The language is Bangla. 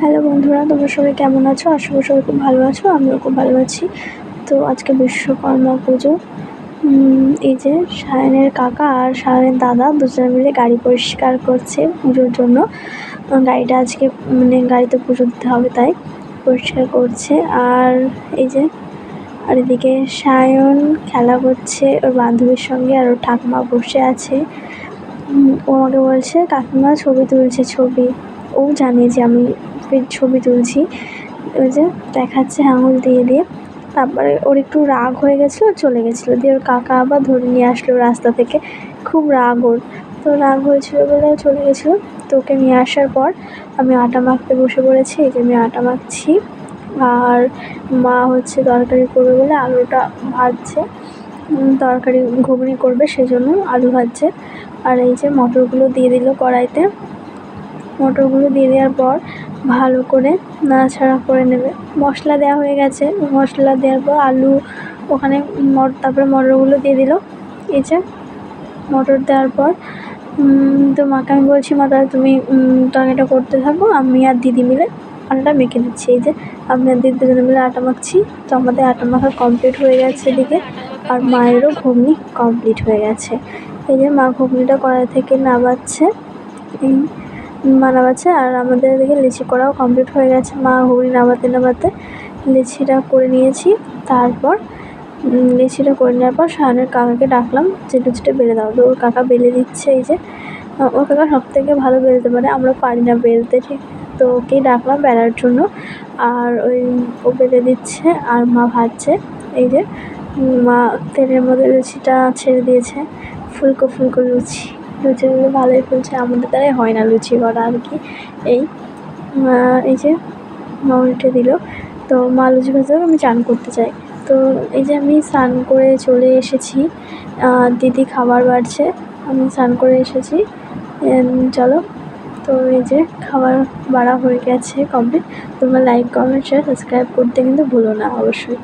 হ্যালো বন্ধুরা, তোমরা সবাই কেমন আছো? আশা করি সবাই খুব ভালো আছো। আমিও খুব ভালো আছি। তো আজকে বিশ্বকর্মা পুজো। এই যে সায়নের কাকা আর সায়নের দাদা দুজনে মিলে গাড়ি পরিষ্কার করছে পুজোর জন্য। গাড়িটা আজকে গাড়িতে পুজো দিতে হবে, তাই পরিষ্কার করছে। আর এই যে আর এদিকে সায়ন খেলা করছে ওর বান্ধবীর সঙ্গে, আর ওর ঠাকুমা বসে আছে। ও আমাকে বলছে কাকিমা ছবি তুলছে। ও জানে যে আমি ছবি তুলছি। ওই যে দেখাচ্ছে আঙুল দিয়ে দিয়ে। তারপরে ওর একটু রাগ হয়ে গেছিলো, চলে গেছিলো। দিয়ে ওর কাকা আবার ধরে নিয়ে আসলো রাস্তা থেকে। খুব রাগ ওর, তো রাগ হয়েছিল বলে চলে গেছিলো। তো ওকে নিয়ে আসার পর আমি আটা মাখতে বসে পড়েছি। এই যে আমি আটা মাখছি, আর মা হচ্ছে তরকারি করবে বলে আলুটা ভাজছে। তরকারি ঘুগনি করবে সেজন্য আলু ভাজছে। আর এই যে মটরগুলো দিয়ে দিল কড়াইতে। মটরগুলো দিয়ে দেওয়ার পর ভালো করে নাড়াচাড়া করে নেবে। মশলা দেওয়া হয়ে গেছে। মশলা দেওয়ার পর আলু ওখানে তারপরে মটরগুলো দিয়ে দিল। এই যে মটর দেওয়ার পর তো মাকে আমি বলছি, মা তাহলে তুমি তরকারিটা করতে থাকো, আমি আর দিদি মিলে আটাটা মেখে দিচ্ছি। এই যে আমি আর দিদি দুজনে মিলে আটা মাখছি। তো আমাদের আটা মাখা কমপ্লিট হয়ে গেছে এদিকে, আর মায়েরও ঘুগনি কমপ্লিট হয়ে গেছে। এই যে মা ঘুগনিটা কড়াই থেকে নামাচ্ছে, বানাচ্ছে। আর আমাদের এদিকে লিচি করাও কমপ্লিট হয়ে গেছে। মা ঘুগনি নামাতে নামাতে লিচিটা করে নিয়েছি। তারপর লিচিটা করে নেওয়ার পর সায়নের কাকাকে ডাকলাম যে লুচিটা বেলে দাও। তো ওর কাকা বেলে দিচ্ছে। এই যে ওর কাকা সব থেকে ভালো বেলতে পারে, আমরা পারি না বেলতে, ঠিক। তো ওকেই ডাকলাম বেলার জন্য। আর ও বেলে দিচ্ছে আর মা ভাজছে। এই যে মা তেলের মধ্যে লুচিটা ছেড়ে দিয়েছে। ফুলকো ফুলকো লুচিগুলো ভালোই ফুলছে। আমাদের দ্বারাই হয় না লুচি করা আর কি। এই যে মা উল্টে দিল। তো মা লুচি ভাজতে আমি চান করতে চাই। তো এই যে আমি স্নান করে চলে এসেছি। দিদি খাবার বাড়ছে, আমি স্নান করে এসেছি। চলো, তো এই যে খাবার বাড়া হয়ে গেছে কমপ্লিট। তোমরা লাইক, কমেন্ট, শেয়ার, সাবস্ক্রাইব করতে কিন্তু ভুলো না অবশ্যই।